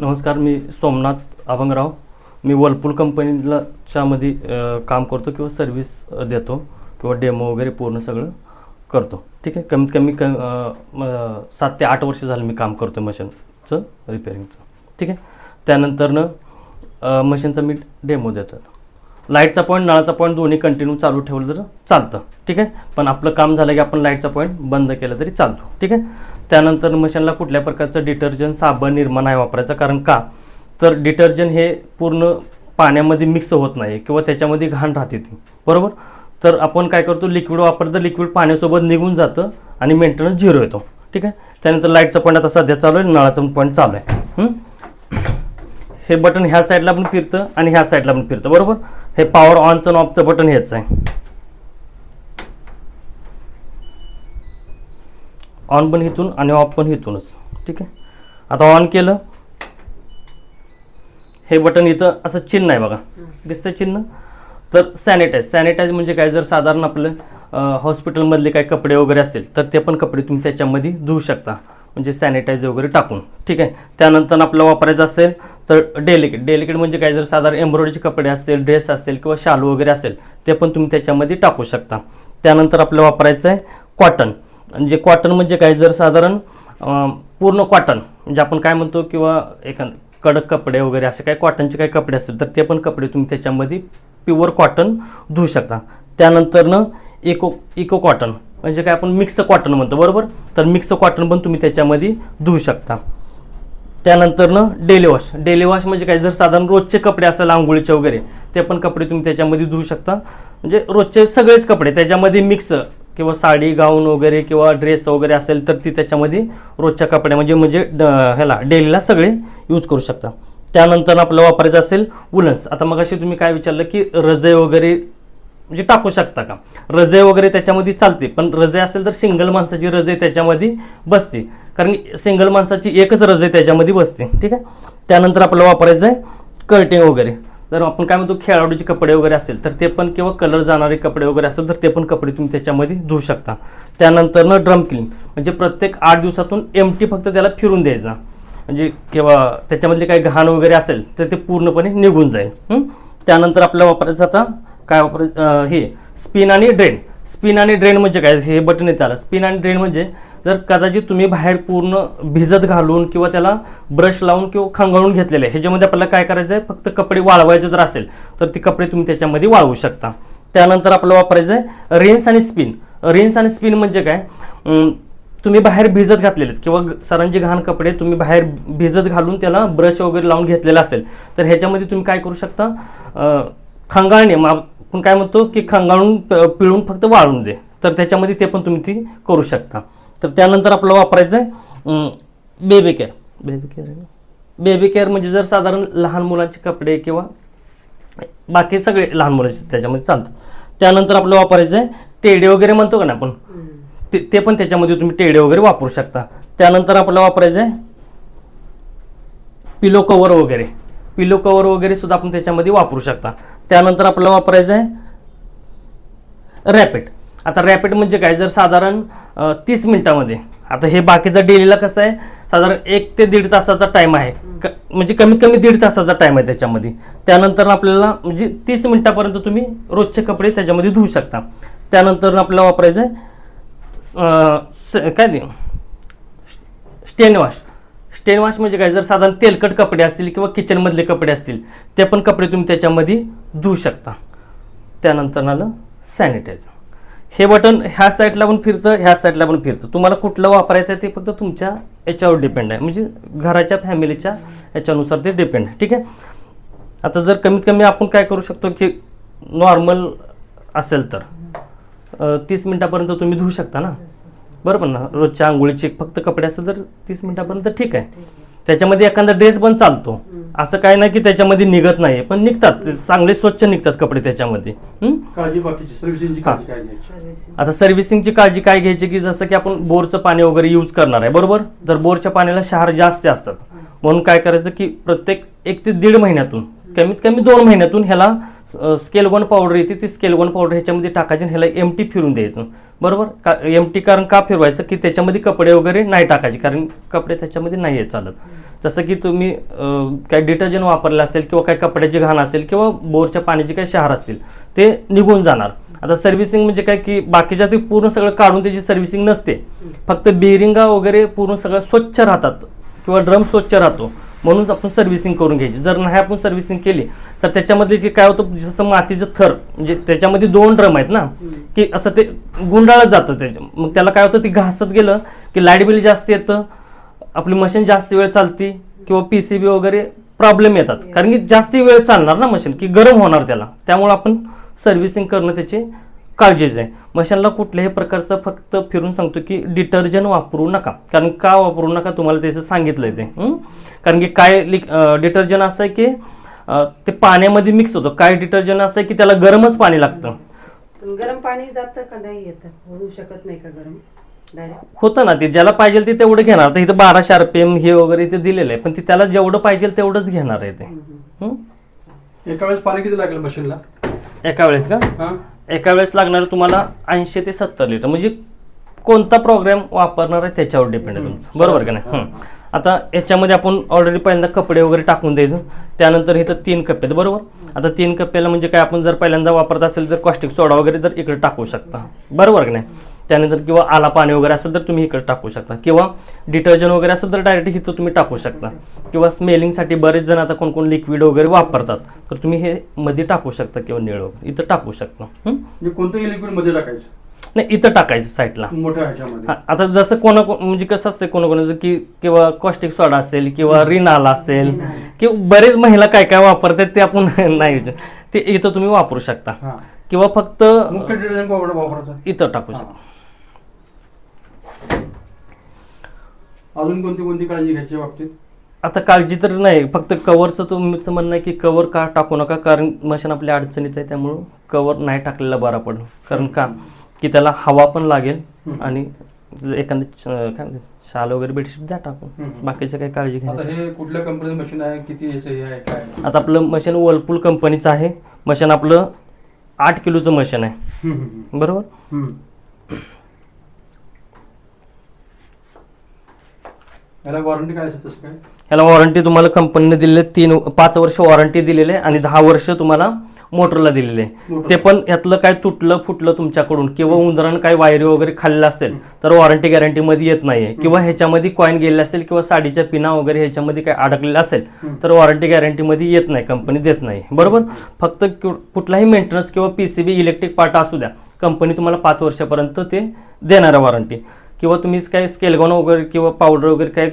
नमस्कार, मी सोमनाथ अभंगराव. मी वर्लपूल कंपनीच्यामध्ये काम करतो किंवा सर्व्हिस देतो किंवा डेमो वगैरे पूर्ण सगळं करतो. ठीक आहे. कमीत कमी 7 ते 8 वर्ष झालं मी काम करतो मशीनचं रिपेअरिंगचं. ठीक आहे. त्यानंतरनं मशीनचा मी डेमो देतो. लाईटचा पॉईंट, नळाचा पॉईंट दोन्ही कंटिन्यू चालू ठेवलं तर चालतं. ठीक आहे. पण आपलं काम झालं की आपण लाईटचा पॉईंट बंद केलं तरी चालतो. ठीक आहे. त्यानंतर मशीनला कुठल्या प्रकारचं डिटर्जंट, साबण, निरमा नाही वापरायचं. कारण का तर डिटर्जंट हे पूर्ण पाण्यामध्ये मिक्स होत नाही किंवा त्याच्यामध्ये घाण राहते ती, बरोबर. तर आपण काय करतो, लिक्विड वापरतं, लिक्विड पाण्यासोबत निघून जातं आणि मेंटेनन्स 0 येतो. ठीक आहे. त्यानंतर लाईटचा पॉईंट आता सध्या चालू आहे, नळाचा पॉईंट चालू आहे. हे बटन ह्या साईडला पण फिरतं आणि ह्या साईडला पण फिरतं, बरोबर. हे पॉवर ऑनचं आणि ऑफचं बटन हेच आहे. ऑन पण इथून आणि ऑफ पण इथूनच. ठीक आहे. आता ऑन केलं, हे बटन इथं असं चिन्ह आहे बघा, दिसतं चिन्ह. तर सॅनिटाईज म्हणजे काय, जर साधारण आपलं हॉस्पिटलमधले काही कपडे वगैरे असतील तर ते पण कपडे तुम्ही त्याच्यामध्ये धुवू शकता, म्हणजे सॅनिटाईज वगैरे टाकून. ठीक आहे. त्यानंतर आपलं वापरायचं असेल तर डेलिकेट म्हणजे काय, जर साधारण एम्ब्रॉयडरीचे कपडे असेल, ड्रेस असेल किंवा शालू वगैरे असेल ते पण तुम्ही त्याच्यामध्ये टाकू शकता. त्यानंतर आपलं वापरायचं आहे कॉटन. म्हणजे कॉटन म्हणजे काय, जर साधारण पूर्ण कॉटन म्हणजे आपण काय म्हणतो किंवा एखादं कडक कपडे वगैरे असे काही कॉटनचे काही कपडे असतील तर ते पण कपडे तुम्ही त्याच्यामध्ये प्युअर कॉटन धुवू शकता. त्यानंतरनं इको कॉटन म्हणजे काय आपण मिक्स कॉटन म्हणतो, बरोबर. तर मिक्स कॉटन पण तुम्ही त्याच्यामध्ये धुवू शकता. त्यानंतरनं डेली वॉश म्हणजे काय, जर साधारण रोजचे कपडे असेल आंघोळीचे वगैरे ते पण कपडे तुम्ही त्याच्यामध्ये धुवू शकता. म्हणजे रोजचे सगळेच कपडे त्याच्यामध्ये मिक्स किंवा साडी, गाऊन वगैरे किंवा ड्रेस वगैरे असेल तर ती त्याच्यामध्ये रोजच्या कपड्या म्हणजे ह्याला डेलीला सगळे यूज करू शकता. त्यानंतर आपलं वापरायचं असेल वुलन्स. आता मग अशी तुम्ही काय विचारलं की रजय वगैरे म्हणजे टाकू शकता का. रजय वगैरे त्याच्यामध्ये चालते, पण रजय असेल तर सिंगल माणसाची रजय त्याच्यामध्ये बसते, कारण सिंगल माणसाची एकच रजय त्याच्यामध्ये बसते. ठीक आहे. त्यानंतर आपलं वापरायचं आहे कर्टिंग वगैरे. जर आपण काय म्हणतो खेळाडूचे कपडे वगैरे असेल तर ते पण, किंवा कलर जाणारे कपडे वगैरे असेल तर ते पण कपडे तुम्ही त्याच्यामध्ये धुवू शकता. त्यानंतरनं ड्रम क्लीन म्हणजे प्रत्येक 8 दिवसातून एमटी फक्त त्याला फिरून द्यायचा, म्हणजे किंवा त्याच्यामधले काही घाण वगैरे असेल तर ते पूर्णपणे निघून जाईल. त्यानंतर आपल्याला वापरायचं आता काय वापरायचं, हे स्पिन आणि ड्रेन म्हणजे काय, हे बटन येतं आलं. स्पिन आणि ड्रेन म्हणजे जर कदाचित तुम्ही बाहेर पूर्ण भिजत घालून किंवा त्याला ब्रश लावून किंवा खंगाळून घेतलेले आहे, ह्याच्यामध्ये आपल्याला काय करायचं आहे, फक्त कपडे वाळवायचे जर असेल तर ती कपडे तुम्ही त्याच्यामध्ये वाळवू शकता. त्यानंतर आपल्याला वापरायचं आहे रिन्स आणि स्पिन म्हणजे काय, तुम्ही बाहेर भिजत घातलेले किंवा सरांचे घाण कपडे तुम्ही बाहेर भिजत घालून त्याला ब्रश वगैरे लावून घेतलेला असेल तर ह्याच्यामध्ये तुम्ही काय करू शकता, खंगाळणे आपण काय म्हणतो की खंगाळून पिळून फक्त वाळून दे, तर त्याच्यामध्ये ते पण तुम्ही ती करू शकता. तर त्यानंतर आपलं वापरायचं आहे बेबी केअर म्हणजे जर साधारण लहान मुलांचे कपडे किंवा बाकी सगळे लहान मुलांचे त्याच्यामध्ये चालतं. त्यानंतर आपलं वापरायचं आहे टेडे वगैरे म्हणतो का ना आपण, ते पण त्याच्यामध्ये तुम्ही टेडे वगैरे वापरू शकता. त्यानंतर आपल्याला वापरायचं आहे पिलो कवर वगैरे सुद्धा आपण त्याच्यामध्ये वापरू शकता. त्यानंतर आपल्याला वापरायचं आहे रॅपिड. आता रॅपिड म्हणजे काय, जर साधारण 30 मिनिटामध्ये, आता हे बाकीचं डेलीला कसं आहे साधारण 1 ते 1.5 तासाचा टाईम आहे, म्हणजे कमीत कमी 1.5 तासाचा टाईम आहे त्याच्यामध्ये. त्यानंतर आपल्याला म्हणजे 30 मिनिटापर्यंत तुम्ही रोजचे कपडे त्याच्यामध्ये धुवू शकता. त्यानंतर आपल्याला वापरायचं आहे काय ते स्टेन वॉश म्हणजे काय, जर साधारण तेलकट कपडे असतील किंवा किचनमधले कपडे असतील ते पण कपडे तुम्ही त्याच्यामध्ये धुवू शकता. त्यानंतर आलं सॅनिटायझर. हे बटन ह्या साईडला पण फिरतं, ह्या साईडला पण फिरतं. तुम्हाला कुठलं वापरायचं आहे ते फक्त तुमच्या याच्यावर डिपेंड आहे, म्हणजे घराच्या फॅमिलीच्या याच्यानुसार ते डिपेंड आहे. ठीक आहे. आता जर कमीत कमी आपण काय करू शकतो की नॉर्मल असेल तर 30 मिनिटापर्यंत तुम्ही धुवू शकता ना, बरोबर ना. रोजच्या आंघोळीचे फक्त कपडे असेल तर 30 मिनिटापर्यंत ठीक आहे. त्याच्यामध्ये एखादा ड्रेस पण चालतो, असं काय नाही की त्याच्यामध्ये निघत नाही, पण निघतात, चांगले स्वच्छ निघतात कपडे त्याच्यामध्ये. आता सर्व्हिसिंगची काळजी काय घ्यायची की जसं की आपण बोरचं पाणी वगैरे यूज करणार आहे, बरोबर. तर बोरच्या पाण्याला क्षार जास्त असतात, म्हणून काय करायचं की प्रत्येक 1 ते 1.5 महिन्यातून, कमीत कमी 2 महिन्यातून ह्याला स्केल 1 पावडर येते, ती स्केल 1 पावडर ह्याच्यामध्ये टाकायची, ह्याला एमटी फिरून द्यायचं, बरोबर. का एमटी कारण का फिरवायचं की त्याच्यामध्ये कपडे वगैरे नाही टाकायचे, कारण कपडे त्याच्यामध्ये नाही चालत. जसं की तुम्ही काही डिटर्जंट वापरलं असेल किंवा काही कपड्याची घाण असेल किंवा बोरच्या पाण्याचे काही क्षार असतील ते निघून जाणार. आता सर्व्हिसिंग म्हणजे काय की बाकीच्या ते पूर्ण सगळं काढून त्याची सर्व्हिसिंग नसते, फक्त बेरिंगा वगैरे पूर्ण सगळं स्वच्छ राहतात किंवा ड्रम स्वच्छ राहतो म्हणून आपण सर्व्हिसिंग करून घ्यायची. जर नाही आपण सर्व्हिसिंग केली तर त्याच्यामध्ये जे काय होतं, जसं मातीचं थर म्हणजे त्याच्यामध्ये 2 ड्रम आहेत ना, की असं ते गुंडाळत जातं त्याच्या, मग त्याला काय होतं, ती घासत गेलं की लाईट बिल जास्त येतं, आपली मशीन जास्त वेळ चालती किंवा PCB वगैरे प्रॉब्लेम येतात, कारण की जास्त वेळ चालणार ना मशीन, की गरम होणार त्याला. त्यामुळे आपण सर्व्हिसिंग करणं त्याची काळजीच आहे. मशीनला कुठल्याही प्रकारचं फक्त फिरून सांगतो की डिटर्जंट वापरू नका. कारण का वापरू नका तुम्हाला त्याचं सांगितलंय ते. कारण की काय डिटर्जंट असं आहे की ते पाण्यामध्ये मिक्स होतं, काय डिटर्जंट असं आहे की त्याला गरमच पाणी लागतं. गरम पाणी जातं का नाही येतं, होऊ शकत नाही का गरम डायरेक्ट? होतं ना, ते ज्याला पाहिजे ते तेवढं घेणार. तर इथं 1200 RPM हे वगैरे ते दिलेलं आहे, पण ते त्याला जेवढं पाहिजे तेवढंच घेणार आहे ते. एका वेळेस पाणी किती लागेल मशीनला? एका वेळेस का? एका वेळेस लागणार तुम्हाला 80 ते 70 लिटर. म्हणजे कोणता प्रोग्राम वापरणार आहे त्याच्यावर डिपेंड आहे तुमचं, बरोबर का नाही? आता याच्यामध्ये आपण ऑलरेडी पहिल्यांदा कपडे वगैरे टाकून द्यायचं. त्यानंतर इथं 3 कप्पे आहेत, बरोबर. आता 3 कप्प्याला म्हणजे काय, आपण जर पहिल्यांदा वापरत असेल तर कॉस्टिक सोडा वगैरे तर इकडे टाकू शकता, बरोबर का नाही. त्यानंतर किंवा आला पाणी वगैरे असेल तर तुम्ही इकडे टाकू शकता, किंवा डिटर्जंट वगैरे असेल तर डायरेक्ट इथं तुम्ही टाकू शकता, किंवा स्मेलिंगसाठी बरेच जण आता कोण लिक्विड वगैरे वापरतात तर तुम्ही हे मध्ये टाकू शकता किंवा निळ वगैरे इथं टाकू शकता. कोणतंही लिक्विड मध्ये टाकायचं नाही, इथं टाकायचं साईडला मोठ्या ह्याच्यामध्ये. आता जसं म्हणजे कसं असतं कोणाकोणाचं की किंवा कॉस्टिक सोडा असेल किंवा रिनाल असेल किंवा बरेच महिला काय काय वापरतात ते आपण नाही, ते इथं तुम्ही वापरू शकता, किंवा फक्त मुख्य डिटर्जंट वापरायचं इथं टाकू शकता. अजून कोणती कोणती काळजी घ्यायची बाबतीत? आता काळजी तर नाही, फक्त कव्हरचं तुमचं म्हणणं आहे की कव्हर का टाकू नका, कारण मशीन आपल्या अडचणीत आहे त्यामुळं कव्हर नाही टाकलेला बरा पडेल. कारण का की त्याला हवा पण लागेल आणि एखादी काय शाल वगैरे बेडशीट द्या टाकून, बाकीचं काही काळजी घ्यायची. हे कुठल्या कंपनीचं मशीन आहे, किती याचं हे आहे काय? आता आपलं मशीन वर्लपूल कंपनीचं आहे. मशीन आपलं 8 किलोचं मशीन आहे, बरोबर. याला वॉरंटी काय असेल तसं काय? याला वॉरंटी तुम्हाला कंपनीने दिलेले 5 वर्ष वॉरंटी दिलेले आणि 10 वर्ष तुम्हाला मोटरला दिलेले. ते पण यातलं काय तुटलं फुटलं तुमच्याकडून किंवा उंदरानं काही वायरी वगैरे खाल्लं असेल तर वॉरंटी गॅरंटी मध्ये येत नाहीये, किंवा ह्याच्यामध्ये कॉइन गेले असेल किंवा साडीच्या पिना वगैरे ह्याच्यामध्ये काय अडकलेलं असेल तर वॉरंटी गॅरंटी मध्ये येत नाही, कंपनी देत नाही, बरोबर. फक्त कुठलाही मेंटेनन्स किंवा PCB इलेक्ट्रिक पार्ट असू द्या, कंपनी तुम्हाला 5 वर्षापर्यंत ते देणार आहे वॉरंटी. किंवा तुम्ही काय स्केलगॉन वगैरे किंवा पावडर वगैरे काय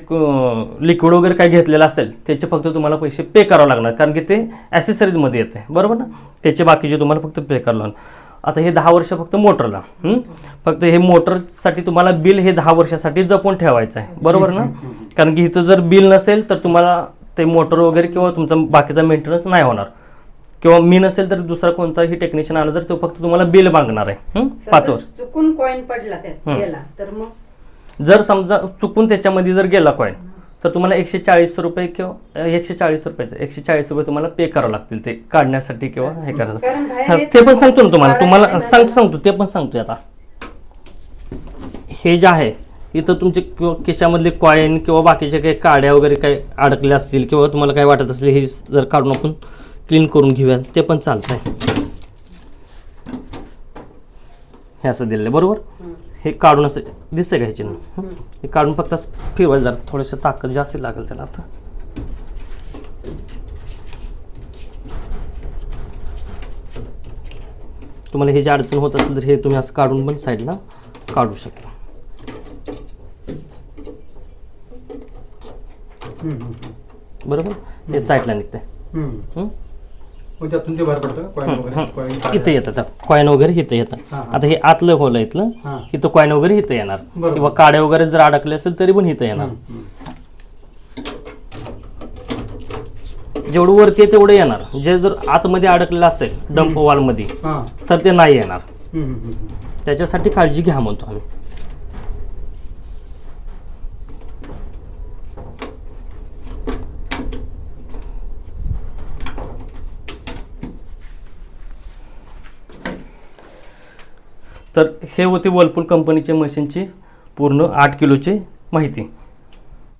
लिक्विड वगैरे काय घेतलेलं असेल त्याचे फक्त तुम्हाला पैसे पे करावं लागणार, कारण की ते ॲसेसरीजमध्ये येते, बरोबर ना. त्याचे बाकीचे तुम्हाला फक्त पे करावं लागणार. आता हे 10 वर्ष फक्त मोटरला, फक्त हे मोटरसाठी तुम्हाला बिल हे 10 वर्षासाठी जपून ठेवायचं आहे, बरोबर ना. कारण की इथं जर बिल नसेल तर तुम्हाला ते मोटर वगैरे किंवा तुमचा बाकीचा मेंटेनन्स नाही होणार, किंवा मी नसेल तर दुसरा कोणताही टेक्निशियन आला तर तो फक्त तुम्हाला बिल मागणार आहे 5 वर्ष. चुकून कॉइन पडला त्यात गेला तर मग, जर समजा चुकून त्याच्यामध्ये जर गेला कॉइन तर तुम्हाला 140 रुपये किंवा 140 रुपयाचं 140 रुपये तुम्हाला पे करावं लागतील ते काढण्यासाठी किंवा हे करायचं. ते पण सांगतो ना तुम्हाला सांगतो ते पण सांगतोय. आता हे जे आहे इथं तुमचे किंवा खिशामधले कॉइन किंवा बाकीचे काही काड्या वगैरे काही अडकल्या असतील किंवा तुम्हाला काय वाटत असेल हे जर काढून आपण क्लीन करून घेऊया ते पण चालतंय. हे असं दिलेलं बरोबर. हे काढून असं दिसतंय का ह्याची ना, हे काढून फक्त फिरवायचं, जरा थोडंसं ताकद जास्त लागेल त्याला. आता तुम्हाला हे जे अडचण होत असेल तर हे तुम्ही असं काढून पण साईडला काढू शकता. बरोबर. हे साईडला निघतंय. इथे येतात कॉइन वगैरे इथं येतात. आता हे आतलं होल इथलं, इथं कॉइन वगैरे इथं येणार, किंवा काड्या वगैरे जर अडकले असेल तरी पण इथं येणार. जेवढं वरती आहे तेवढं येणार. जे जर आतमध्ये अडकलेलं असेल डंप वॉल मध्ये तर ते नाही येणार. त्याच्यासाठी काळजी घ्या म्हणतो आम्ही. तर हे होती वर्लपूल कंपनीच्या मशीनची पूर्ण 8 किलोची माहिती.